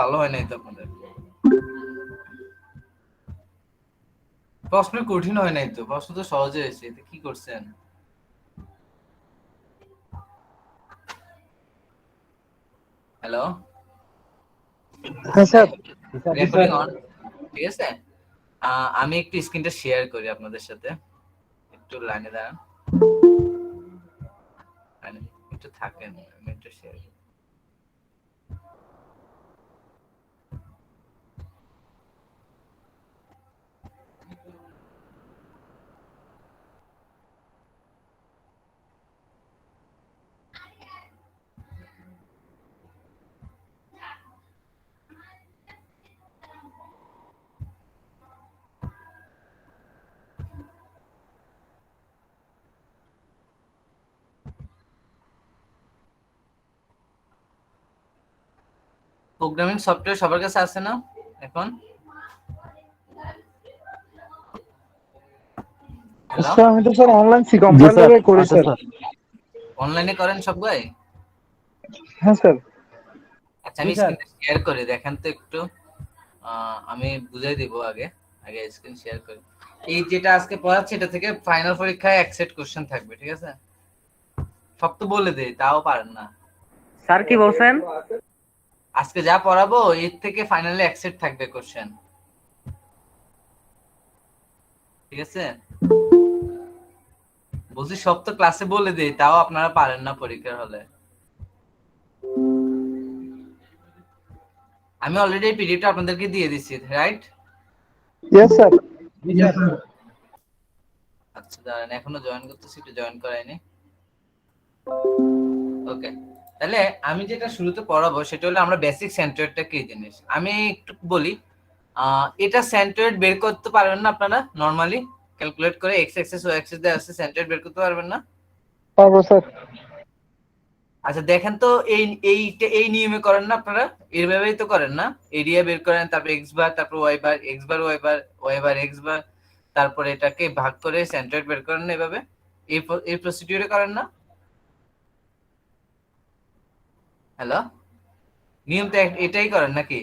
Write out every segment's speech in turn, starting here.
ভালো হয় নাই তো আপনাদের প্রশ্ন কঠিন হয় নাই তো, প্রশ্ন তো সহজে হয়েছে, কি করছেন? হ্যালো, হ্যাঁ স্যার। রেকর্ডিং অন, ঠিক আছে। আমি একটু স্ক্রিনটা শেয়ার করি আপনাদের সাথে, একটু লাইনে দাঁড়ান, একটু থাকেন, আমি একটু শেয়ার করি। প্রোগ্রামিং সফটওয়্যার সবার কাছে আছে না এখন? হ্যালো, স্যার আমি তো স্যার অনলাইন সি জি স্যার, কম্পাইলারে করি আছে স্যার। স্যার। অনলাইনে করেন সবাই? হ্যাঁ স্যার। আচ্ছা, জি আমি স্যার। স্ক্রিনটা শেয়ার করি, দেখেন তো একটু। আমি বুঝাই দিব আগে, আগে স্ক্রিন শেয়ার করি। এই যেটা আজকে পড়াচ্ছি এটা থেকে ফাইনাল পরীক্ষায় একসেট কোশ্চেন থাকবে, ঠিক আছে? সব তো বলে দেই, তাও পারেন না। স্যার কি বলছেন? আজকে যা পড়াবো এর থেকে ফাইনালে একসেট থাকবে কোশ্চেন, ঠিক আছে? বলছি সব তো ক্লাসে বলে দেই, তাও আপনারা পারেন না পরীক্ষার হলে। আমি অলরেডি পিডিএফটা আপনাদেরকে দিয়ে দিচ্ছি, রাইট? Yes sir. জি স্যার। আচ্ছা দাঁড়ান, এখনো জয়েন করতেছি, একটু জয়েন করাইনি। ওকে, তাহলে আমি যেটা শুরুতে পড়াবো সেটা হলো আমরা বেসিক সেন্ট্রয়েডটা কি জিনিস আমি একটু বলি। এটা সেন্ট্রয়েড বের করতে পারবেন না আপনারা নরমালি ক্যালকুলেট করে, এক্স অ্যাক্সিস ও অ্যাক্সিস দিয়ে আছে, সেন্ট্রয়েড বের করতে পারবেন না? পারবো স্যার। আচ্ছা দেখেন তো, এই এই নিয়মে করেন না আপনারা? এইভাবেই তো করেন না? এরিয়া বের করেন, তারপর এক্স বার, তারপর y bar, x bar y bar, y bar x bar, তারপরে এটাকে ভাগ করে সেন্ট্রয়েড বের করেন না এভাবে? এই প্রসিডিউরে করেন না? হ্যালো, নিয়ম তো এটাই করেন নাকি?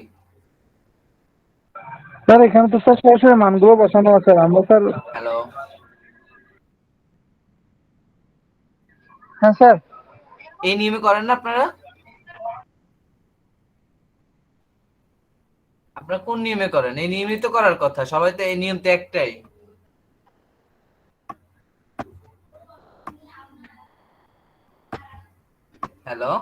স্যার এখানে তো স্যার সরাসরি মানগুলো বসানো আছে, আমরা স্যার। হ্যালো, হ্যাঁ স্যার। এই নিয়মে করেন না আপনারা? আপনারা কোন নিয়মে করেন? এই নিয়মই তো করার কথা, সবাই তো এই নিয়ম তো একটাই। হ্যালো,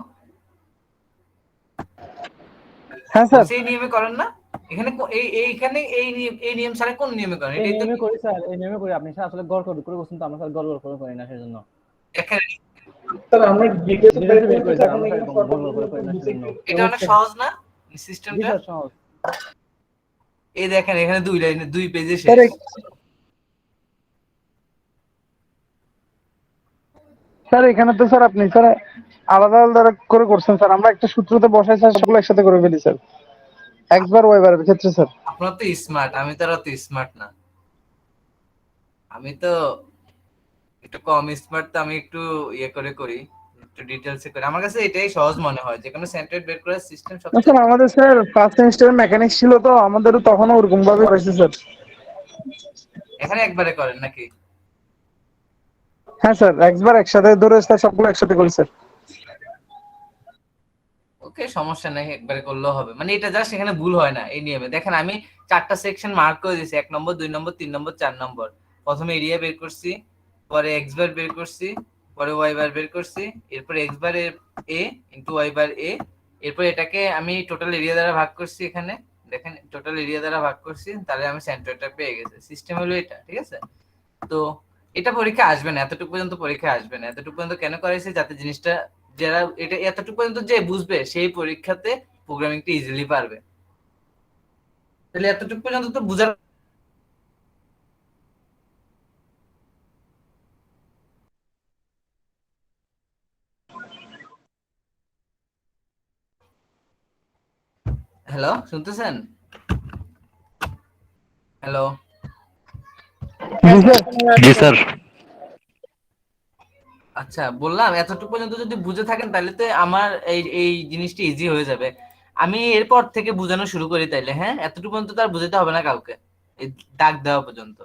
হ্যাঁ স্যার। বলছি এই নিয়মে করেন না? এখানে এইখানে এই নিয়ম ছাড়া কোন নিয়মে করেন? এই এটাই তো নিয়মে করি স্যার, এই নিয়মে করি। আপনি স্যার আসলে গড় করে বলছেন, তো আমরা স্যার গড় করে করি না সেজন্য। দেখেন, স্যার আমরা ডিটেইলস বের ডিটেইলসে বের করতে করি স্যার, যখন আমরা স্যার এখানে গড় করে করি না বুঝে সেজন্য। একটু এটা অনেক সহজ না জি সিস্টেমটা? স্যার, সহজ। এই দেখেন এখানে দুই লাইনে 2 পেজে স্যার শেষ। স্যার এখানে তো স্যার আপনি স্যার আলাদা আলাদা করে করছেন স্যার, আমরা একটা সূত্রতে বসাই স্যার সবগুলো একসাথে করে ফেলি স্যার, এক্স বার ওয়াই বারের ক্ষেত্রে স্যার। আপনারা তো স্মার্ট, আমি তো আর অত স্মার্ট না। আমি তো একটু কম স্মার্ট, তো আমি একটু ইয়ে করে করি, একটু ডিটেইলসে করি। আমার কাছে এটাই সহজ মনে হয়, যে কোনো সেন্ট্রয়েড বের করার সিস্টেম না সবচেয়ে। স্যার আমাদের স্যার ফার্স্ট সেমিস্টারে মেকানিক্স ছিল, তো আমাদেরও তখনও ওরকম ভাবে করেছে স্যার। এখানে একবারে করেন নাকি? হ্যাঁ স্যার, এক্স বার একসাথে ধরে স্যার সবগুলো একসাথে করি স্যার। ওকে, সমস্যা নাই, একবারে করলেও হবে। মানে এটা জাস্ট এখানে ভুল হয় না এই নিয়মে। দেখেন আমি 4টা সেকশন মার্ক করে দিয়েছি, 1 নম্বর 2 নম্বর 3 নম্বর 4 নম্বর। প্রথমে এরিয়া বের করছি, পরে এক্স বার বের করছি, পরে ওয়াই বার বের করছি, এরপর এক্স বার এর এ ইনটু ওয়াই বার এ, এরপর এটাকে আমি টোটাল এরিয়া দ্বারা ভাগ করছি। এখানে দেখেন টোটাল এরিয়া দ্বারা ভাগ করছি, তাহলে আমি সেন্টারটা পেয়ে গেছি। সিস্টেম হলো এটা, ঠিক আছে? তো এটা পরীক্ষা আসবে না, এতটুকু পর্যন্ত পরীক্ষা আসবে না। এতটুকু পর্যন্ত কেন করাইছে? যাতে জিনিসটা, যারা এটা এতটুকু পর্যন্ত যে বুঝবে সেই পরীক্ষাতে প্রোগ্রামিংটা ইজিলি পারবে। তাহলে এতটুকু পর্যন্ত তো বুঝার। হ্যালো, শুনতেছেন? হ্যালো, জি স্যার। জি স্যার। আচ্ছা বললাম এতটুকু পর্যন্ত যদি বুঝে থাকেন তাহলে তো আমার এই এই জিনিসটা ইজি হয়ে যাবে। আমি এরপর থেকে বোঝানো শুরু করি তাইলে, হ্যাঁ? এতটুকু পর্যন্ত তার বুঝাতে হবে না কাউকে, এই দাগ দেওয়া পর্যন্ত।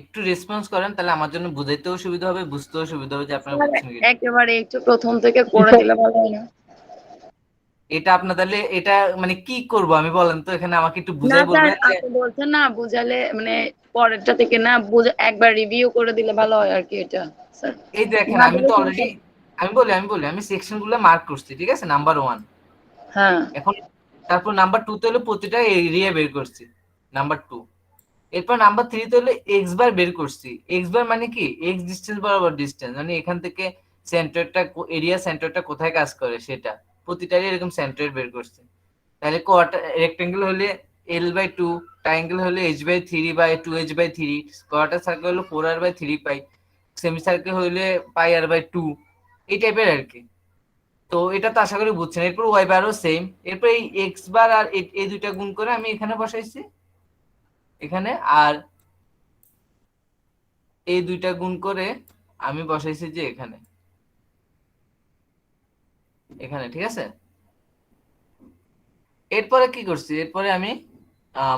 একটু রেসপন্স করেন, তাহলে আমার জন্য বুঝাইতেও সুবিধা হবে, বুঝতেও সুবিধা হবে যে আপনারা স্যার বুঝছেন কি। একেবারে একটু প্রথম থেকে করে দিলে ভালো হয় না? এটা আপনার তাহলে এটা মানে কি করব আমি, বলেন তো, এখানে আমাকে একটু না বুঝাই স্যার, বলবেন যে আপনি বলছেন না বুঝালে মানে পরেরটা থেকে না একবার রিভিউ করে দিলে ভালো হয় আর কি, এটা স্যার। এই দেখেন না আমি দিলে তো সমস্যা অলরেডি, নেই। আমি সেকশন গুলো মার্ক করছি, ঠিক আছে, নাম্বার 1। হ্যাঁ এখন তারপর নাম্বার 2 তে হলো প্রতিটা এরিয়া বের করছি, নাম্বার 2। এরপর নাম্বার 3 তে হলো এক্স বার বের করছি। এক্স বার মানে কি, এক্স ডিসটেন্স বরাবর ডিসটেন্স, মানে এখান থেকে সেন্টারটা, এরিয়া সেন্টারটা কোথায় কাজ করে সেটা, প্রতিটারই এরকম সেন্টার বের করছি। তাহলে কোয়ার্টার রেক্টেঙ্গেল হলে L/2, ট্রায়াঙ্গেল হলে H/3/2H/3, কোয়ার্টার সার্কেল হলো 4R/3 পাই, সেমি সার্কেল হলে πr/2, এই টাইপের আর কি। তো এটা তো আশা করি বুঝছেন। এরপর ওয়াই বারও সেম। এরপর এই এক্স বার আর এই দুইটা গুণ করে আমি এখানে বসাইছি এখানে, আর এই দুইটা গুণ করে আমি বসাইছি যে এখানে, এখানে, ঠিক আছে। এরপরে কি করছি, এরপরে আমি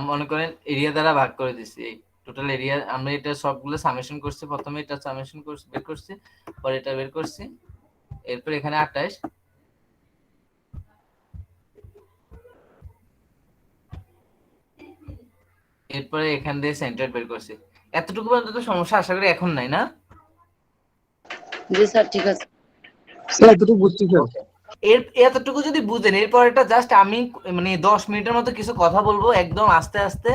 মনে করেন এরিয়া দ্বারা ভাগ করে দিচ্ছি। এই টোটাল এরিয়া আমরা এটা সবগুলো সামেশন করছি, প্রথমে এটা সামেশন করছি, বের করছি, পরে এটা বের করছি। এরপর এখানে 28, এরপরে এখান দিয়ে সেন্টার বের করছি। এতটুকু পর্যন্ত তো সমস্যা আশা করি এখন নাই, না? জি স্যার, ঠিক আছে। স্যার এতটুকু বুঝছি স্যার। ওকে, এতটুকু যদি বুঝেন, এরপর এটা জাস্ট আমি মানে 10 মিনিটের মতো কিছু কথা বলবো একদম আস্তে আস্তে,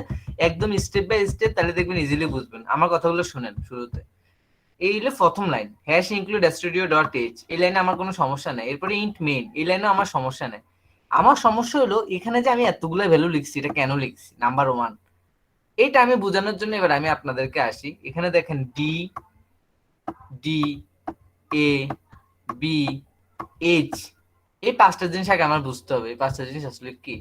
একদম স্টেপ বাই স্টেপ, তাহলে দেখবেন ইজিলি বুঝবেন। আমার কথাগুলো শুনেন শুরুতে। এই হলো প্রথম line, hash include studio dot H, এই লাইনে আমার কোনো সমস্যা নেই। এরপরে ইন্ট মেইন, এই লাইনে আমার সমস্যা নেই। আমার সমস্যা হলো এখানে যে আমি এতগুলো ভ্যালু লিখছি, এটা কেন লিখছি, নাম্বার 1, এটা আমি বোঝানোর জন্য এবার আমি আপনাদেরকে আসি। এখানে দেখেন D, D, A, B, H, এই 5টা জিনিস আগে আমার বুঝতে হবে। এই 5টা জিনিস আসলে কি,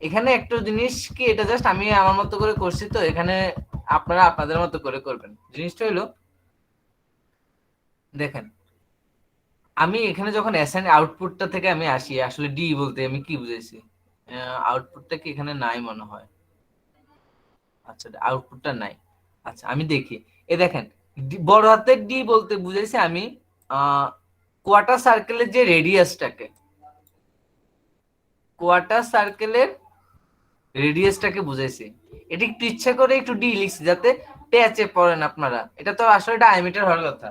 এখানে একটা জিনিস কি, এটা জাস্ট আমি আমার মতো করে করছি, তো এখানে আপনারা আপনাদের মতো করে করবেন। জিনিসটা হলো দেখেন, আমি এখানে যখন অ্যাসাইন আউটপুটটা থেকে আমি আসি, আসলে ডি বলতে আমি কি বুঝাইছি, আউটপুটটা কি এখানে নাই মনে হয়, আচ্ছা আউটপুটটা নাই। আচ্ছা আমি দেখি, এ দেখেন বড় হাতের ডি বলতে বুঝাইছি আমি কোয়ার্টার সার্কেলের যে রেডিয়াসটাকে, কোয়ার্টার সার্কেলের রেডিয়াসটাকে বুঝাইছি। এটা একটু ইচ্ছা করে একটু ডি লিখছি যাতে প্যাচে পড়েন আপনারা, এটা তো আসলে ডায়ামিটার হওয়ার কথা,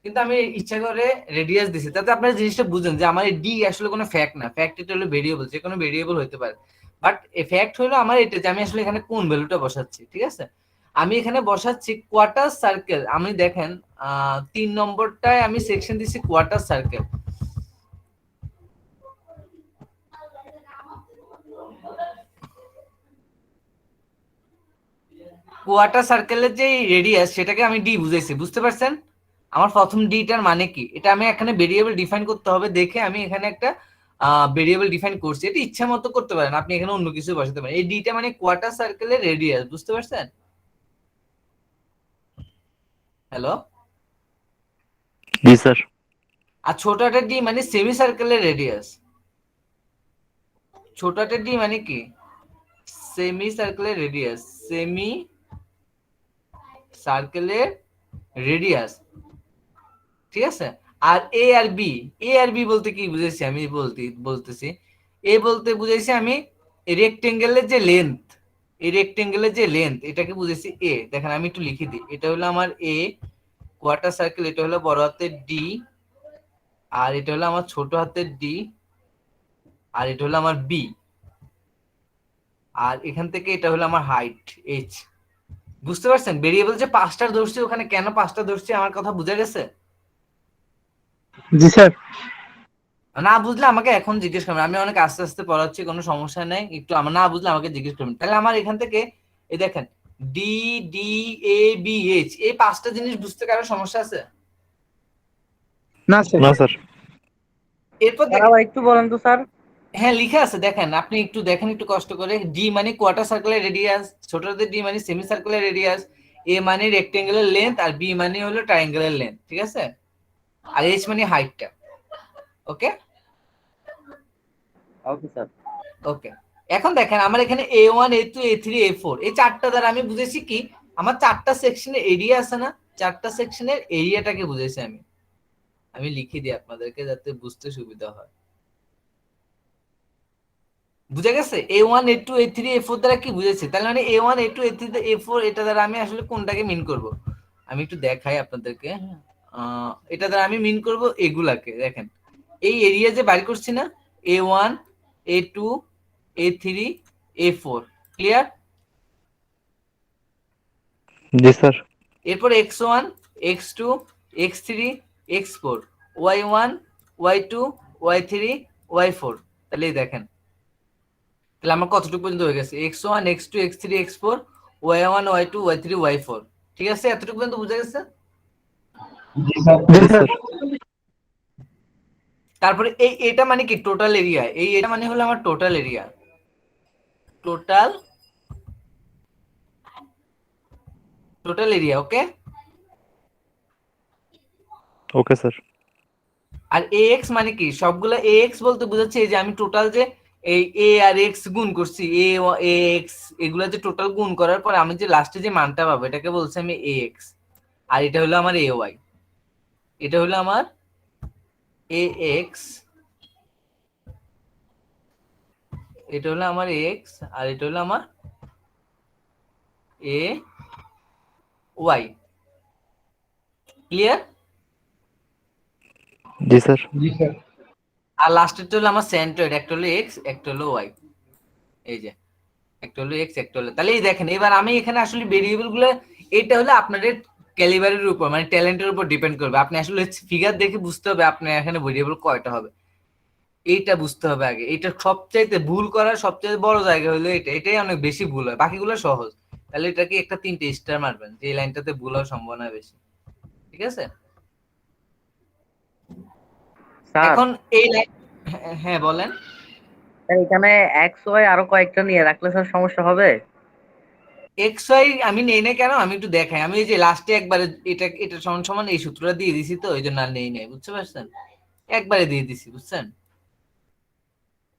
কিন্তু আমি ইচ্ছা করে রেডিয়াস দিছি যাতে আপনারা জিনিসটা বুঝেন যে আমার এই ডি আসলে কোনো ফ্যাক্ট না, ফ্যাক্ট এটা হলো ভেরিয়েবল, যে কোনো ভেরিয়েবল হতে পারে। বাট ফ্যাক্ট হলো আমার এটা যে আমি আসলে এখানে কোন ভ্যালুটা বসাচ্ছি, ঠিক আছে। আমি এখানে বসাচ্ছি কোয়ার্টার সার্কেল। আমি দেখেন 3 নম্বরটায় আমি সেকশন দিছি কোয়ার্টার সার্কেল। কোয়ার্টার সার্কেলের যে রেডিয়াস সেটাকে আমি ডি বুঝাইছি, বুঝতে পারছেন? আমার প্রথম ডিটার মানে কি, এটা আমি এখানে ভেরিয়েবল ডিফাইন করতে হবে দেখে আমি এখানে একটা ভেরিয়েবল ডিফাইন করছি। এটা ইচ্ছা মতো করতে পারেন, আপনি এখানে অন্য কিছু বসাতে পারেন। এই ডিটা মানে কোয়ার্টার সার্কেলের রেডিয়াস, বুঝতে পারছেন? হ্যালো। জি স্যার। আর ছোট হাতের ডি মানে সেমি সার্কেলের রেডিয়াস। ছোট হাতের ডি মানে কি, সেমি সার্কেলের রেডিয়াস, সেমি সার্কেলের রেডিয়াস, ঠিক আছে। আর এ আর বি, এ আর বি বলতে কি বুঝেছি আমি বলতেছি, এ বলতে বুঝেছি আমি রেক্টেঙ্গেলের যে লেন্থ, এই রেক্টেঙ্গেলের যে লেন্থ এটাকে বুঝেছি এ। দেখেন আমি একটু লিখে দিই, এটা হলো আমার এ কোয়ার্টার সার্কেল, এটা হলো বড় হাতের ডি, আর এটা হলো আমার ছোট হাতের ডি, আর এটা হলো আমার বি, আর এখান থেকে এটা হলো আমার হাইট এইচ। বুঝতে পারছেন ভেরিয়েবল যে 5টা ধরছি, ওখানে কেন 5টা ধরছি, আমার কথা বুঝা গেছে? জি স্যার। না বুঝলে আমাকে এখন জিজ্ঞেস করবেন, আমি অনেক আস্তে আস্তে পড়াচ্ছি, কোনো সমস্যা নেই। একটু আমার না বুঝলে আমাকে জিজ্ঞেস করবেন। তাহলে আমার এখান থেকে এই দেখেন D, D, A, B, H, এই 5টা জিনিস বুঝতে কারো সমস্যা আছে? না স্যার। না স্যার। এরপর স্যার আবার একটু বলেন তো স্যার। হ্যাঁ লিখে আছে দেখেন, আপনি একটু দেখেন একটু কষ্ট করে। ডি মানে কোয়ার্টার সার্কেলের রেডিয়াস, ছোটদের ডি মানে সেমি সার্কেলের রেডিয়াস, এ মানে রেক্টেঙ্গুলার লেন্থ, আর বি মানে হলো ট্রায়াঙ্গুলার লেন্থ, ঠিক আছে। আর এইচ মানে হাইটটা। ওকে ওকে স্যার। ওকে, এখন দেখেন আমার এখানে A1 A2 A3 A4 এই চারটা দ্বারা আমি বুঝেছি কি আমার চারটা সেকশনের এরিয়া আছে না, চারটা সেকশনের এরিয়াটাকে বুঝেছি আমি। আমি লিখে দিই আপনাদেরকে যাতে বুঝতে সুবিধা হয়। বুঝে গেছে? A1 A2 A3 A4 দ্বারা কি বুঝেছি? তাহলে মানে A1 A2 A3 A4 এটা দ্বারা আমি আসলে কোনটাকে মিন করব? আমি একটু দেখাই আপনাদেরকে। এটা দ্বারা আমি মিন করব এগুলাকে। দেখেন এই এরিয়া যে বাইর করছি না, A1 A2 A3 A4, clear? জি স্যার। এরপর x1 x2 x3 x4 y1 y2 y3 y4। তাহলে এই দেখেন, তাহলে আমার কতটুকু পর্যন্ত হয়ে গেছে? x1 x2 x3 x4 y1 y2 y3 y4। ঠিক আছে, এতটুকু পর্যন্ত বুঝা গেছে? জি স্যার। জি স্যার। তারপরে এটা মানে কি টোটাল এরিয়া, এটা মানে হলো আমার টোটাল এরিয়া, টোটাল এরিয়া। ওকে, ওকে স্যার। আর ax মানে কি? সবগুলা ax বলতে বোঝাচ্ছে এই যে আমি টোটাল যে এই a আর x গুণ করছি, ax এগুলা যে টোটাল গুণ করার পর আমি যে লাস্টে যে মানটা পাবো এটাকে বলছি আমি ax। আর এটা হলো আমার ay, এটা হলো আমার ax, এটা হলো আমার x, আর এটা হলো আমার ay। ক্লিয়ার? জি স্যার। জি স্যার। আর লাস্টেরটা হলো আমার সেন্ট্রয়েড, একটা হলো x একটা হলো y। এই যে একটা হলো x একটা হলো, তাহলে এই দেখেন এবার আমি এখানে আসলে ভেরিয়েবল গুলো, এটা হলো আপনাদের ক্যালিবারের উপর মানে ট্যালেন্টের উপর ডিপেন্ড করবে। আপনি আসলে ফিগার দেখে বুঝতে হবে আপনার এখানে ভেরিয়েবল কয়টা হবে, এইটা বুঝতে হবে আগে। এটা সবচাইতে ভুল করার সবচেয়ে বড় জায়গা হলো এটা, এটাই অনেক বেশি ভুল হয়, বাকিগুলো সহজ। তাহলে এটাকে একটা 3টে স্টার মারবেন যে এই লাইনটাতে ভুল হওয়ার সম্ভাবনা বেশি। ঠিক আছে, স্যার এখন এই লাইন, হ্যাঁ বলেন। এখানে এক্স ওয়াই আরো কয়েকটা নিয়ে রাখলে স্যার সমস্যা হবে? এক্স ওয়াই আমি নেই না কেন, আমি একটু দেখাই। আমি এই যে লাস্টে একবারে এটা সমান সমান এই সূত্রটা দিয়ে দিছি, তো এই জন্য আর নেই নাই, বুঝতে পারছেন? একবারে দিয়ে দিছি, বুঝছেন?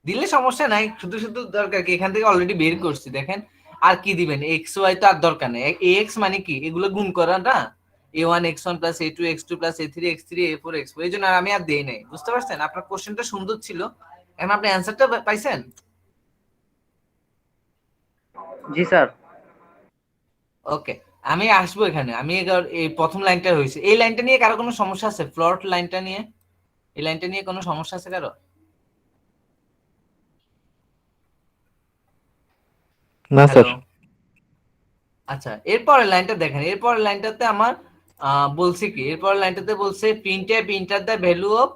দিলে সমস্যা নাই, শুধু শুধু দরকার কি, এখান থেকে অলরেডি বের করছি দেখেন। আর কি দিবেন? এক্স ওয়াই তো আর দরকার নেই, এ এক্স মানে কি এগুলো গুণ করা না, a1 x1 plus a2 x2 plus a3 x3 a4 x4, এই জন্য আর আমি আর দেই নাই। বুঝতে পারছেন? আপনার কোশ্চেনটা সুন্দর ছিল, এখন আপনি অ্যান্সারটা পাইছেন? জি স্যার। ওকে, আমি আসবো এখানে। আমি এই প্রথম লাইনটা হয়েছে, এই লাইনটা নিয়ে কারো কোনো সমস্যা আছে? ফ্লট লাইনটা নিয়ে, এই লাইনটা নিয়ে কোনো সমস্যা আছে কারো? না স্যার। হ্যালো, আচ্ছা এরপরের লাইনটা দেখেন। এরপরের লাইনটাতে আমার বলছে কি, এরপরের লাইনটাতে বলছে print enter the value of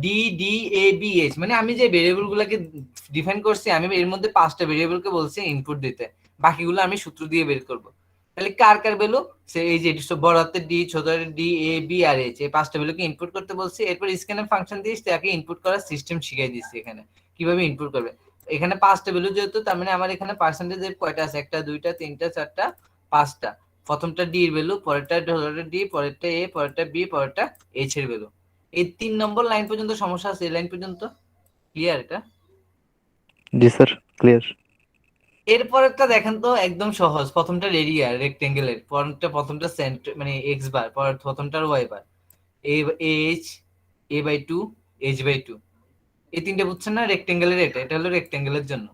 D D A B H, মানে আমি যে ভেরিয়েবল গুলাকে ডিফাইন করছি, আমি এর মধ্যে 5টা ভেরিয়েবলকে বলছি ইনপুট দিতে, বাকিগুলো আমি সূত্র দিয়ে বের করব। তাহলে কার কার ভ্যালু? সে এই যে বড় হাতের ডি, ছোট হাতের D, A B R H, এই 5টা ভ্যালুকে ইনপুট করতে বলছি। এরপর স্ক্যানের ফাংশন দিয়ে তাকে ইনপুট করার সিস্টেম শিখিয়ে দিচ্ছি এখানে কিভাবে ইনপুট করবে। এখানে 5টা ভ্যালু যেহেতু, তার মানে আমার এখানে পার্সেন্টেজ কয়টা আছে? 1টা 2টা 3টা 4টা 5টা। প্রথমটা ডি এর ভ্যালু, পরেরটা ডি, পরেরটা এ, পরেরটা বি, পরেরটা এইচ এর ভ্যালু। এই 3 নম্বর লাইন পর্যন্ত সমস্যা আছে? এই লাইন পর্যন্ত ক্লিয়ার? এটা জি স্যার, ক্লিয়ার। এরপরেরটা দেখেন তো, একদম সহজ। প্রথমটা এরিয়া রেক্টেঙ্গেলের, প্রথমটা সেন্টার মানে এক্স বার, পরের প্রথমটার Y bar, A H A by 2 H by 2। এই তিনটে বুঝছেন না? রেক্টেঙ্গেলের এটা, এটা হলো রেক্টেঙ্গেলের জন্য,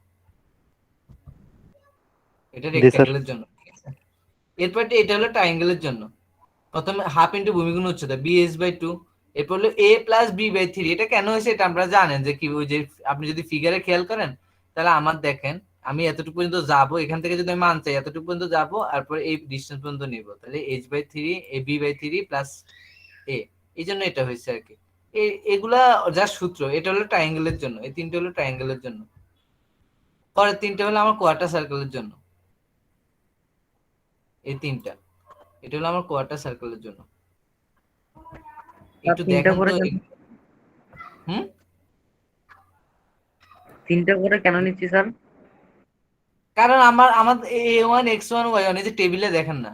এটা জি স্যার। রেক্টেঙ্গেলের জন্য। ঠিক আছে, এরপর এটা হলো ট্রায়াঙ্গেলের জন্য। প্রথমে হাফ ইন্টু ভূমিগুণ উচ্চতা বি এস বাই 2, এরপর হলো এ প্লাস বি বাই 3। এটা কেন হয়েছে এটা আপনারা জানেন যে কি, ওই যে আপনি যদি ফিগারে খেয়াল করেন তাহলে আমার দেখেন আমি এতটুকু পর্যন্ত যাবো, এখান থেকে যদি আমি মান চাই এতটুকু পর্যন্ত যাবো, তারপর এই ডিস্টেন্স পর্যন্ত নিব, তাহলে H by 3 A B by 3 plus A, এই জন্য এটা হয়েছে আর কি। এগুলা যা সূত্র, এটা হলো ট্রায়াঙ্গেলের জন্য, এই তিনটে হলো ট্রায়াঙ্গেলের জন্য। পরের তিনটে হলো আমার কোয়ার্টার সার্কেলের জন্য, এই তিনটা, এটা হলো আমার কোয়ার্টার সার্কেলের জন্য। স্যার একটু তিনটা দেখেন করে তো। কেন, হুম, তিনটা করে কেন নিচ্ছি স্যার? কারণ আমার আমার a1 x1 y1 এই যে টেবিলে দেখেন না,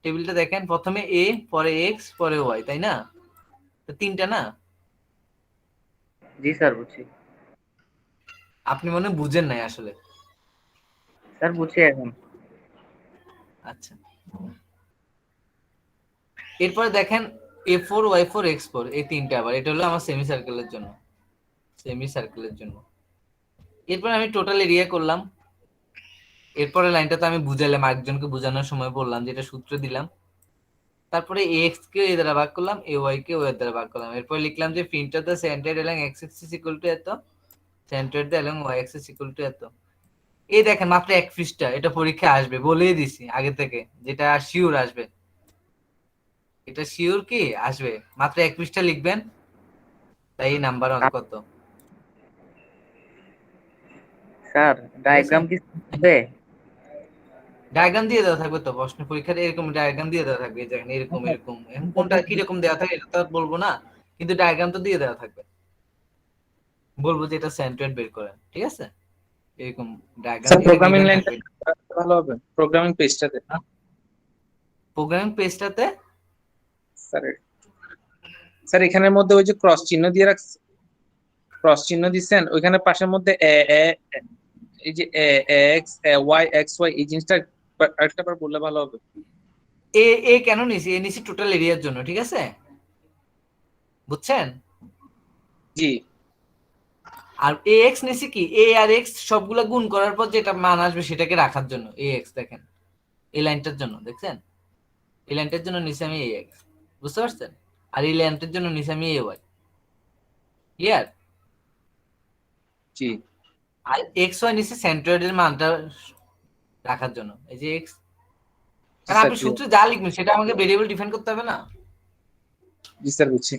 টেবিলটা দেখেন, প্রথমে এ, পরে এক্স, পরে ওয়াই, তাই না? তো তিনটা না, জি স্যার বুঝছি। আপনি মনে হয় বুঝেন নাই আসলে। স্যার বুঝছি এখন। আচ্ছা, এরপরে দেখেন A4 Y4 X4 এই তিনটা, আবার এটা হলো আমার সেমি সার্কেলের জন্য, সেমি সার্কেলের জন্য। এরপর আমি টোটাল এরিয়া করলাম। এরপরে লাইনটা তো আমি বুঝাইলাম, আরেকজনকে বোঝানোর সময় বললাম, যেটা সূত্র দিলাম। তারপরে এক্স কে এ দ্বারা ভাগ করলাম, এ ওয়াই কে ওয়াই দ্বারা ভাগ করলাম। এরপর লিখলাম যে প্রিন্টার the centre along X axis equal to এত, centre the along Y axis equal to এত। এই দেখেন মাত্র এক পৃষ্ঠা, এটা পরীক্ষা আসবে বলেই দিছি আগে থেকে, যেটা শিওর আসবে, এটা শিওর কি আসবে। মাত্র এক পৃষ্ঠা লিখবেন, তাই নাম্বার কত। স্যার ঠিক আছে, ডায়াগ্রাম কি হবে? ডায়াগ্রাম দিয়ে দেওয়া থাকবে তো, প্রশ্ন পরীক্ষার এরকম ডায়াগ্রাম দিয়ে দেওয়া থাকবে, দেখেন এরকম এরকম। এখন কোনটা কিরকম দেওয়া থাকে এটা তো আর বলবো না, কিন্তু ডায়াগ্রাম তো দিয়ে দেওয়া থাকবে। বলবো যে এটা সেন্ট্রয়েড বের করেন, ঠিক আছে, এরকম ডায়াগ্রাম, স্যার এটা প্রোগ্রামিং গিভেন লাইনটা থাকবে। ভালো হবে, প্রোগ্রামিং পেজটাতে। প্রোগ্রামিং পেজটাতে স্যার স্যার এখানের মধ্যে ওই যে ক্রস চিহ্ন দিয়ে রাখছে, ক্রস চিহ্ন দিচ্ছেন ওইখানে পাশের মধ্যে এই যে এক্স ওয়াই এক্স ওয়াই এই জিনিসটা আরেকটা বার বললে ভালো হবে। এ এ কেন নিছি, এ নিছি টোটাল এরিয়ার জন্য, ঠিক আছে, বুঝছেন। জি আর এ এক্স নিছি কি, এ আর এক্স সবগুলা গুণ করার পর যেটা মান আসবে সেটাকে রাখার জন্য এ এক্স। দেখেন এই লাইনটার জন্য, দেখছেন এই লাইনটার জন্য নিছি আমি এ এক্স, বুঝতে পারছেন। আর এই লাইনটার জন্য নিছি আমি A Y, clear. G R x Y নিছি সেন্ট্রয়েডের মানটা রাখার জন্য, এই যে এক্স। জি কারণ স্যার আপনি ক্লিয়ার। সূত্রে যা লিখবেন সেটা আমাকে ভেরিয়েবল ডিফাইন করতে হবে না। জি স্যার বুঝছি।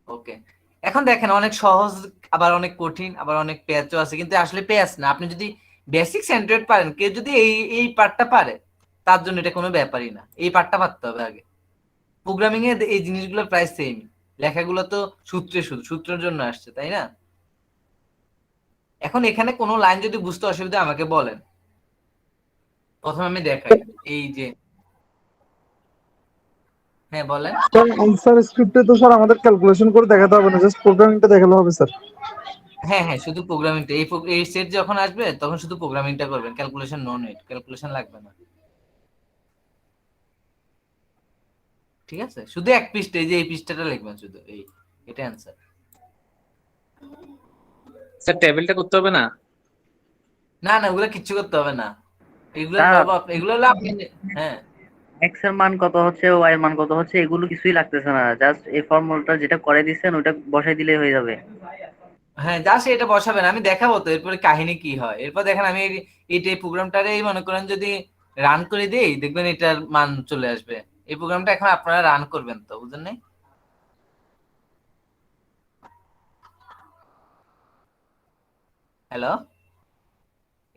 ওকে, এখন দেখেন অনেক সহজ, আবার অনেক কঠিন, আবার অনেক প্যাচও আছে, কিন্তু আসলে প্যাচ না। আপনি যদি বেসিক সেন্ট্রয়েড পারেন, কেউ যদি এই এই পার্টটা পারে, তার জন্য এটা কোনো ব্যাপারই না। এই পার্টটা পারতে হবে আগে। প্রোগ্রামিং এ এই জিনিসগুলো প্রায় সেম, লেখাগুলো তো সূত্রে, শুধু সূত্রের জন্য আসছে, তাই না। এখন এখানে কোনো লাইন যদি বুঝতে অসুবিধা আমাকে বলেন, প্রথমে আমি দেখাই। এই যে, হ্যাঁ বলেন। স্যার আনসার স্ক্রিপ্টে তো স্যার আমাদের ক্যালকুলেশন করে দেখাতে হবে না, জাস্ট প্রোগ্রামিংটা দেখালে হবে স্যার। হ্যাঁ হ্যাঁ, শুধু প্রোগ্রামিংটা, এই সেট যখন আসবে তখন শুধু প্রোগ্রামিংটা করবেন, ক্যালকুলেশন নো নিড, ক্যালকুলেশন লাগবে না, ঠিক আছে। শুধু এক পৃষ্ঠা, এই যে এই পৃষ্ঠাটা লিখবেন শুধু, এই এটা অ্যান্সার। স্যার টেবিলটা করতে হবে না? না না, ওগুলো কিচ্ছু করতে হবে না, এগুলো স্যার সব এগুলো হলো আপনি, হ্যাঁ এক্স এর মান কত হচ্ছে, ওয়াই এর মান কত হচ্ছে, এগুলো কিছুই লাগতেছে না, জাস্ট এই ফর্মুলাটা যেটা করে দিচ্ছেন ওটা বসাই দিলেই হয়ে যাবে। হ্যাঁ, যা এটা বসাবেন, আমি দেখাবো তো এরপরে কাহিনী কি হয়। এরপর দেখেন আমি এইটা এই প্রোগ্রামটারে মনে করেন যদি রান করে দিই, দেখবেন এটার মান চলে আসবে। এই প্রোগ্রামটা এখন আপনারা রান করবেন তো, বুঝলেন নাই। হ্যালো,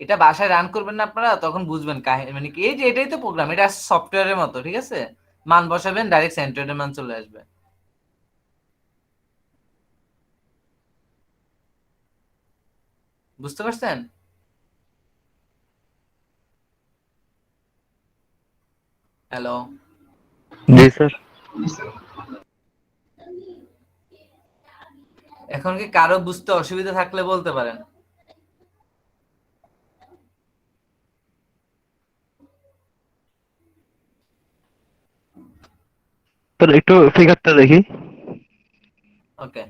এটা বাসায় রান করবেন না আপনারা, তখন বুঝবেন কাহিনী মানে কি। এই যে এটাই তো প্রোগ্রাম, এটা সফটওয়্যারের মতো, ঠিক আছে। মান বসাবেন, ডাইরেক্ট সেন্ট্রয়েডের মান চলে আসবে। বুঝতে পারছেন। হ্যালো, জি স্যার। এখন কি কারো বুঝতে অসুবিধা থাকলে বলতে পারেন। স্যার একটু ফিগারটা দেখি। ওকে,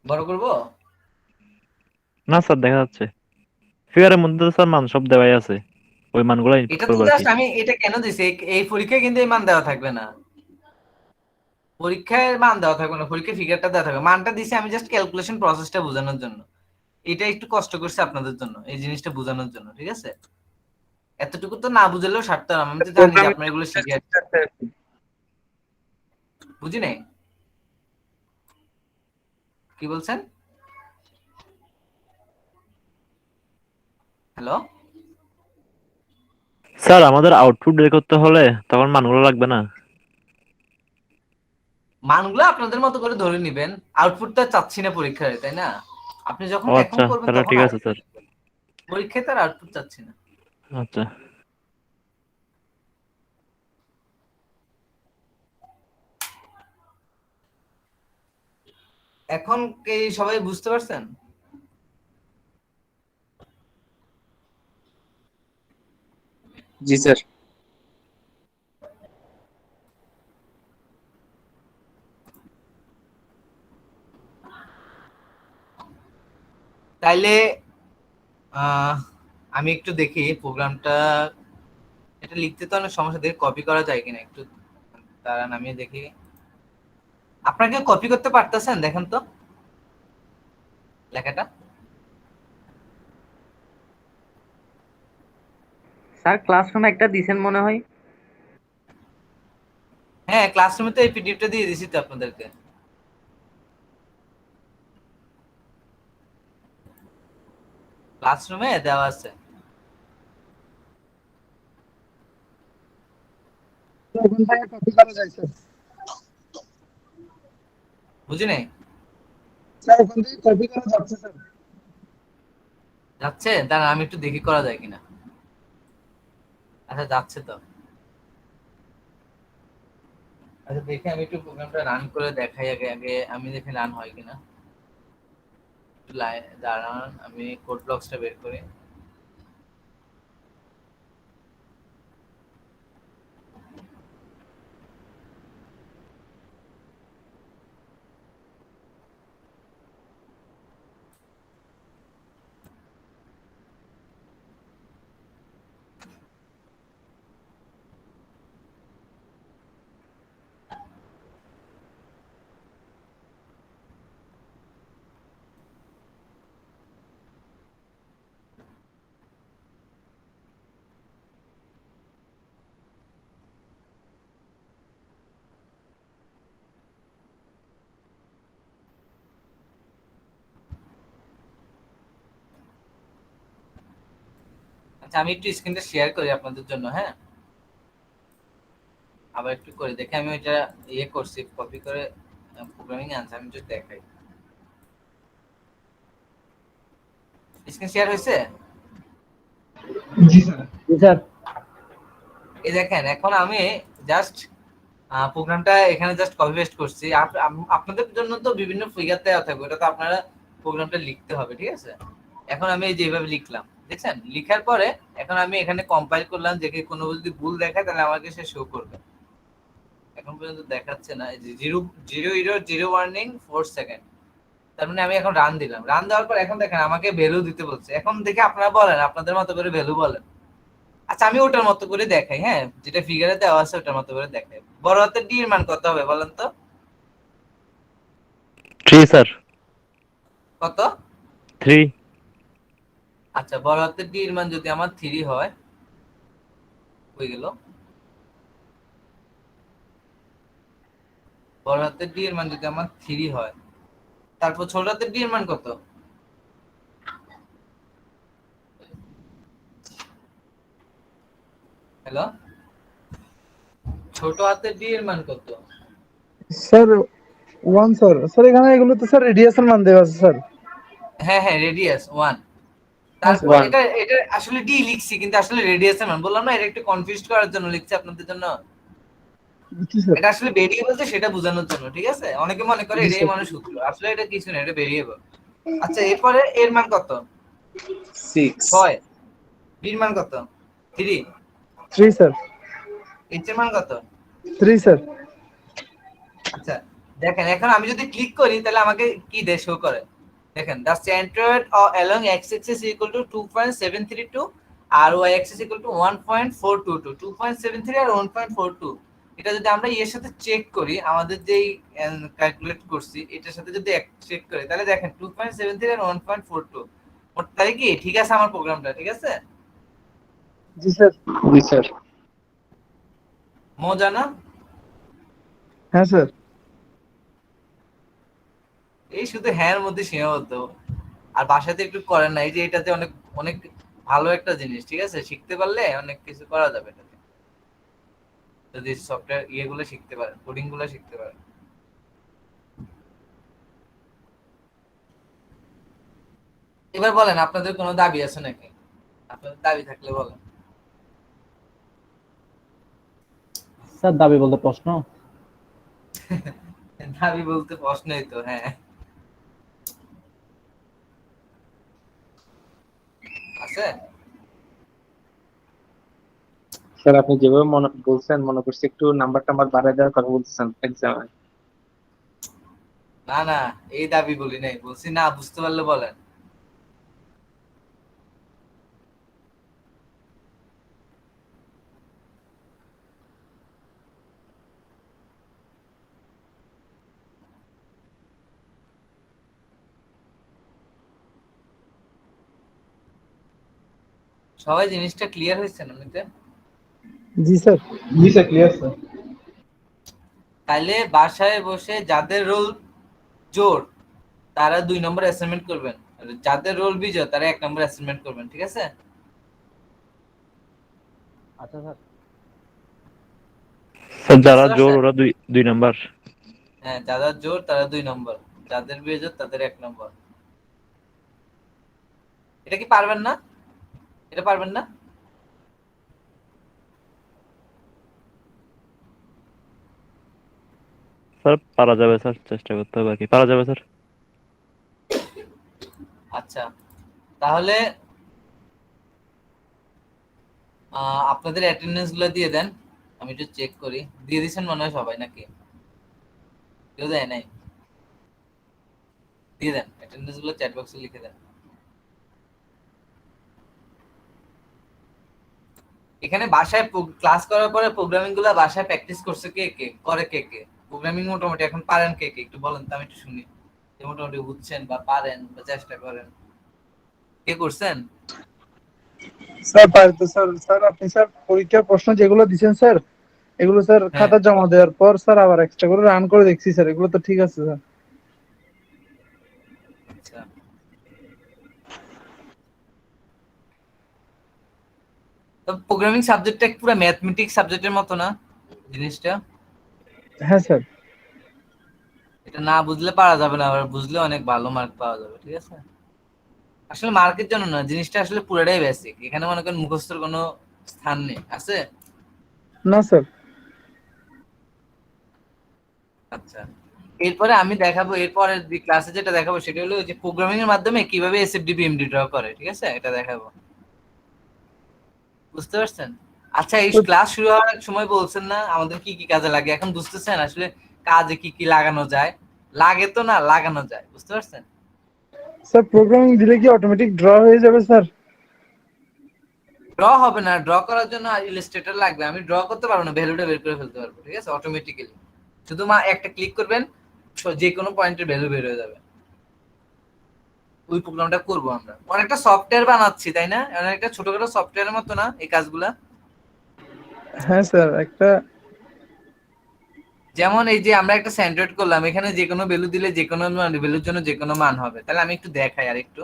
বড় করব। না স্যার দেখা যাচ্ছে, ফিগারের মধ্যে তো স্যার মান সব দেওয়াই আছে, ওই মানগুলো ইনপুট এটা তো করবো আর কি। জাস্ট আমি এটা কেন দিছি, এই পরীক্ষায় কিন্তু এই মান দেওয়া থাকবে না, পরীক্ষায় মান দেওয়া থাকবে না, পরীক্ষায় ফিগারটা দেওয়া থাকবে। মানটা দিছি আমি জাস্ট ক্যালকুলেশন প্রসেসটা বোঝানোর জন্য। এটা একটু কষ্ট করছে আপনাদের জন্য এই জিনিসটা বোঝানোর জন্য, ঠিক আছে। এতটুকু তো না বুঝলেও সারতাম, আমি তো জানি যে প্রোগ্রামিং আপনারা এগুলো শিখে বুঝি নাই। কি বলছেন, হ্যালো। স্যার আমাদের আউটপুট বের করতে হলে তখন মানগুলো লাগবে না? মানগুলো আপনাদের মতো করে ধরে নিবেন, আউটপুটটা চাচ্ছি না পরীক্ষায়, তাই না। আপনি যখন ও এখন আচ্ছা, করবেন তাহলে তখন ঠিক আছে output, স্যার। পরীক্ষায় তার আউটপুট চাচ্ছি না। আচ্ছা। এখন কি সবাই বুঝতে পারছেন? জি স্যার। তাইলে আহ আমি একটু দেখি প্রোগ্রামটা, এটা লিখতে তো অনেক সমস্যা, দেখে কপি করা যায় কিনা একটু দাঁড়ান, আমি দেখি। আপনাকে কপি করতে পারতেছেন? দেখেন তো লেখাটা। স্যার ক্লাসরুমে একটা দিছেন মনে হয়। হ্যাঁ, ক্লাসরুমে তো এই পিডিএফটা দিয়ে দিছি তো আপনাদেরকে। ক্লাসরুমে দেওয়া আছে। ওখান থেকে কপি করা যায় স্যার। বুঝি নাই। স্যার ওখান থেকে কপি করা যাচ্ছে স্যার। যাচ্ছে? দাঁড়ান আমি একটু দেখি করা যায় কিনা। আচ্ছা যাচ্ছে তো। আচ্ছা দেখি আমি একটু প্রোগ্রামটা রান করে দেখাই, আগে আগে আমি দেখি রান হয় কিনা। একটু দাঁড়ান, আমি কোড ব্লকসটা বের করি। আচ্ছা আমি একটু স্ক্রিনটা শেয়ার করি আপনাদের জন্য, হ্যাঁ। আবার একটু করে দেখি, আমি ওইটা ইয়ে করছি কপি করে প্রোগ্রামিং আনসার, আমি একটু দেখাই। স্ক্রিন শেয়ার হয়েছে? জি স্যার। জি স্যার। এই দেখেন এখন আমি জাস্ট প্রোগ্রামটা এখানে জাস্ট কপি পেস্ট করছি। আপনাদের জন্য তো বিভিন্ন ফিগার দেওয়া থাকবে, ওটা তো আপনারা প্রোগ্রামটা লিখতে হবে, ঠিক আছে। এখন আমি এই যেভাবে লিখলাম, দেখছেন? লিখার পরে এখন আমি এখানে কম্পাইল করলাম, যে কোনো যদি ভুল দেখায় তাহলে আমাকে সে শো করবে। এখন পর্যন্ত দেখাচ্ছে না, এই যে 0 ওয়ার্নিং 4 সেকেন্ড। তার মানে আমি এখন রান দিলাম, রান দেওয়ার পর এখন দেখেন আমাকে ভ্যালু দিতে বলছে। এখন দেখে আপনারা বলেন, আপনাদের মতো করে ভ্যালু বলেন। আচ্ছা আমি ওটার মতো করে দেখাই, হ্যাঁ, যেটা ফিগারে দেওয়া আছে ওটার মতো করে দেখাই। বড় হাতের ডি এর মান কত হবে বলেন তো? 3 স্যার। কত? 3। আচ্ছা বড় হাতের ডি এর মান যদি আমার 3 হয়, হয়ে গেল। বড় হাতের ডি এর মান যদি আমার 3 হয়, তারপর ছোট হাতের ডি এর মান কত? হ্যালো, ছোট হাতের ডি এর মান কত? Sir 1 sir. স্যার এখানে এগুলো তো স্যার রেডিয়াসের মান দেওয়া আছে স্যার। হ্যাঁ হ্যাঁ, রেডিয়াস 1। হ্যাঁ স্যার। তারপর ওয়ান। এটা আসলে ডি লিখছি, কিন্তু আসলে রেডিয়াসের মান বললাম না, এটা একটু কনফিউজ করার জন্য লিখছি আপনাদের জন্য। বুঝছি স্যার। এটা আসলে ভেরিয়েবল, যে সেটা বোঝানোর জন্য, ঠিক আছে। অনেকে মনে করে জি এটাই স্যার। মানে সূত্র, আসলে এটা কিছু না, এটা ভেরিয়েবল। আচ্ছা এরপরে এর মান কত? 6। 6। বির মান কত? 3। 3 স্যার। এইচ এর মান কত? 3 স্যার। আচ্ছা দেখেন এখন আমি যদি ক্লিক করি তাহলে আমাকে কি দে শো করে। দেখেন the centroid along x axis equal to 2.732 R y axis equal to 1.422, 2.73 আর 1.42। এটা যদি আমরা এর সাথে চেক করি, আমাদের যেই ক্যালকুলেট করছি এটার সাথে যদি চেক করি, তাহলে দেখেন 2.73 আর 1.42, তাহলে কি ঠিক আছে আমার প্রোগ্রামটা, ঠিক আছে। জি স্যার। জি স্যার। মজা না? হ্যাঁ স্যার। এই শুধু হ্যাঁ এর মধ্যে সীমাবদ্ধ, আর বাসাতে একটু করেন না। এই যে এটাতে অনেক অনেক ভালো একটা জিনিস, ঠিক আছে। শিখতে পারলে অনেক কিছু করা যাবে এটাতে, যদি সফটওয়্যার ইয়েগুলো শিখতে পারেন, কোডিং গুলো শিখতে পারেন। এবার বলেন আপনাদের কোনো দাবি আছে নাকি? আপনাদের দাবি থাকলে বলেন। স্যার দাবি বলতে প্রশ্ন। দাবি বলতে প্রশ্নই তো, হ্যাঁ। আছে? স্যার আপনি যেভাবে মনে বলছেন মনে করছি একটু নাম্বার টাম্বার বাড়ায় দেওয়ার কথা বলতেছেন এক্সামে। না না, এই দাবি বলি নাই, বলছি না বুঝতে পারলে বলেন। সবাই জিনিসটা ক্লিয়ার হয়েছে না এমনিতে? জি স্যার। জি স্যার, ক্লিয়ার স্যার। তাইলে বাসায় বসে যাদের রোল জোর তারা 2 নম্বর অ্যাসাইনমেন্ট করবেন, আর যাদের রোল বিজয় তারা 1 নম্বর অ্যাসাইনমেন্ট করবেন, ঠিক আছে? আচ্ছা স্যার। স্যার যারা বুঝতে জোর পারছেন? ওরা দুই দুই নাম্বার। হ্যাঁ, যাদের জোর তারা 2 নম্বর, যাদের বিজয় তাদের 1 নম্বর। এটা কি পারবেন না? এটা পারবেন না? স্যার পারা যাবে স্যার, চেষ্টা করতে হবে আর কি, পারা যাবে স্যার। আচ্ছা, তাহলে আপনাদের অ্যাটেন্ডেন্স গুলো দিয়ে দেন, আমি একটু চেক করি। দিয়ে দিয়েছেন মনে হয় সবাই, নাকি কেউ দেয় নাই? দিয়ে দেন, অ্যাটেন্ডেন্স গুলো চ্যাট বক্সে লিখে দেন। এখানে বাসায় ক্লাস করার পরে প্রোগ্রামিং গুলো বাসায় প্র্যাকটিস করছে কে কে, করে কে কে? প্রোগ্রামিং মোটামুটি এখন পারেন কে কে, একটু বলেন তো আমি একটু শুনি। যে মোটামুটি বুঝছেন বা পারেন বা চেষ্টা করেন, কে করছেন? স্যার পারে তো স্যার। স্যার আপনি স্যার পরীক্ষার প্রশ্ন যেগুলো দিচ্ছেন স্যার, এগুলো স্যার হ্যাঁ, খাতা জমা দেওয়ার পর স্যার আবার এক্সট্রা করে রান করে দেখছি স্যার, এগুলো তো ঠিক আছে স্যার। আচ্ছা। তো প্রোগ্রামিং সাবজেক্টটা পুরো ম্যাথমেটিক্স সাবজেক্টের মতো না জিনিসটা? হ্যাঁ স্যার। এটা না বুঝলে পারা যাবে না, আবার বুঝলে অনেক ভালো মার্ক পাওয়া যাবে, ঠিক আছে? আসলে মার্কের জন্য না, জিনিসটা আসলে পুরোটাই বেসিক, এখানে মনে করেন মুখস্থর কোনো স্থান নেই, আছে? না স্যার। আচ্ছা, এরপরে আমি দেখাবো, এরপরে ক্লাসে যেটা দেখাবো সেটা হলো যে প্রোগ্রামিং এর মাধ্যমে কিভাবে এসএফডি পিএমডি ড্র করে, ঠিক আছে? এটা দেখাবো, বুঝতে পারছেন? আচ্ছা, এই ক্লাস শুরু হওয়ার সময় বলছেন না আমাদের কি কি কাজে লাগে, এখন বুঝতেছেন আসলে কাজে কি কি লাগানো যায়? লাগে তো না, লাগানো যায়, বুঝতে পারছেন? স্যার প্রোগ্রামিং দিলে কি অটোমেটিক ড্র হয়ে যাবে স্যার? ড্র হবে না, ড্র করার জন্য ইলাস্ট্রেটর লাগবে। আমি ড্র করতে পারবো না, ভ্যালুটা বের করে ফেলতে পারবো, ঠিক আছে? অটোমেটিক্যালি শুধু একটা ক্লিক করবেন, যে কোনো পয়েন্টের ভ্যালু বের হয়ে যাবে। ওই প্রোগ্রামটা করবো আমরা, অনেকটা সফটওয়্যার বানাচ্ছি তাই না? অনেকটা ছোটখাটো সফটওয়্যারের মতো না এই কাজগুলা? হ্যাঁ স্যার একটা। যেমন এই যে আমরা একটা সেন্ট্রয়েড করলাম, এখানে যে কোনো ভ্যালু দিলে যে কোনো ভ্যালুর জন্য যে কোনো মান হবে। তাহলে আমি একটু দেখাই আর একটু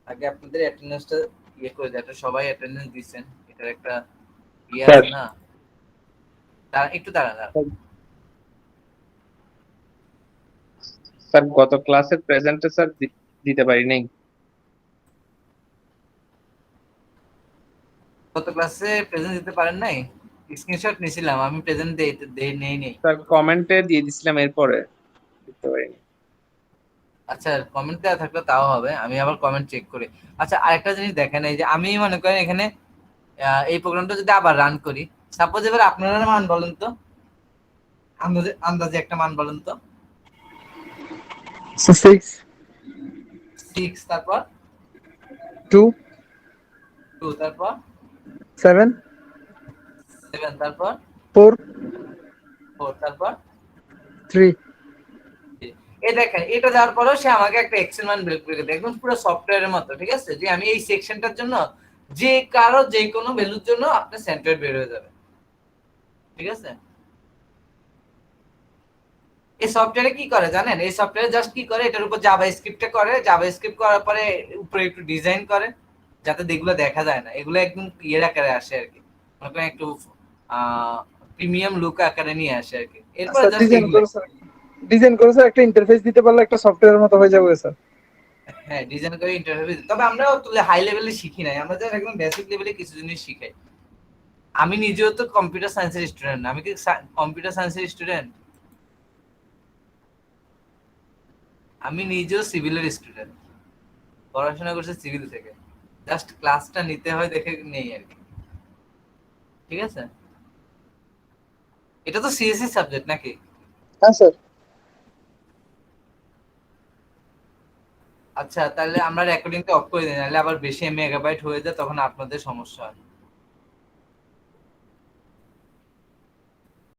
আগে আপনাদের অ্যাটেন্ডেন্সটা ইয়ে করে দেয়, সবাই অ্যাটেন্ডেন্স দিচ্ছেন, এটার একটা ইয়ে স্যার আছে না? একটু দাঁড়ান। স্যার গত ক্লাসের প্রেজেন্টে স্যার দিতে পারি নাই। গত ক্লাসে প্রেজেন্ট দিতে পারেন নাই? স্ক্রিনশট নিছিলাম, আমি প্রেজেন্ট নেই নেই। স্যার কমেন্টে দিয়ে দিছিলাম, এরপরে দিতে পারিনি। আচ্ছা, কমেন্ট দেওয়া থাকলে তাও হবে, আমি আবার কমেন্ট চেক করি। আচ্ছা, আরেকটা জিনিস দেখেন, এই যে আমি মনে করেন এখানে এই প্রোগ্রামটা যদি আবার রান করি, সাপোজ এবার আপনারা মান বলেন তো, আন্দাজে আন্দাজে একটা মান বলেন তো। 6, 6, তারপর 2, 2, তারপর 7, 7, তারপর 4, 4, তারপর 3। এই দেখেন, এটা দেওয়ার পরেও সে আমাকে একটা এক্সেল মান বের করে দেয়, একদম পুরো সফটওয়্যারের মতো, ঠিক আছে? যে আমি এই সেকশনটার জন্য যে কারো যে কোনো ভ্যালুর জন্য আপনার সেন্টার বের হয়ে যাবে, ঠিক আছে? এই সফটওয়্যারে কি করে জানেন? এই সফটওয়্যারে জাস্ট কি করে, এটার উপর জাভাস্ক্রিপ্টে করে, জাভাস্ক্রিপ্ট করার পরে উপরে একটু ডিজাইন করে যাতে যেগুলো দেখা যায় না, এগুলো একদম ক্লিয়ার আকারে আসে আর কি, মনে করেন একটু প্রিমিয়াম লুক আকারে নিয়ে আসে আর কি। এরপর স্যার জাস্ট এগুলো, ডিজাইন করে স্যার একটা ইন্টারফেস দিতে পারলে একটা সফটওয়্যারের মতো হয়ে যাবে স্যার। হ্যাঁ, ডিজাইন করে ইন্টারভিউ। তবে আমরাও তুলে হাই লেভেলে শিখি নাই, আমরা জাস্ট একদম বেসিক লেভেলে কিছু জিনিস শিখাই। আমি নিজেও তো কম্পিউটার সায়েন্সের স্টুডেন্ট, আমি কি কম্পিউটার সায়েন্সের স্টুডেন্ট? আমি নিজেও সিভিলের স্টুডেন্ট, পড়াশোনা করছি সিভিল থেকে। জাস্ট ক্লাসটা নিতে হয় দেখে নেই আর কি। ঠিক আছে, এটা তো সিএসসি সাবজেক্ট নাকি? হ্যাঁ স্যার। আচ্ছা তাহলে আমরা রেকর্ডিংটা অফ করে দিই, নাহলে আবার বেশি মেগাবাইট হয়ে যায়, তখন আপনাদের সমস্যা হয়।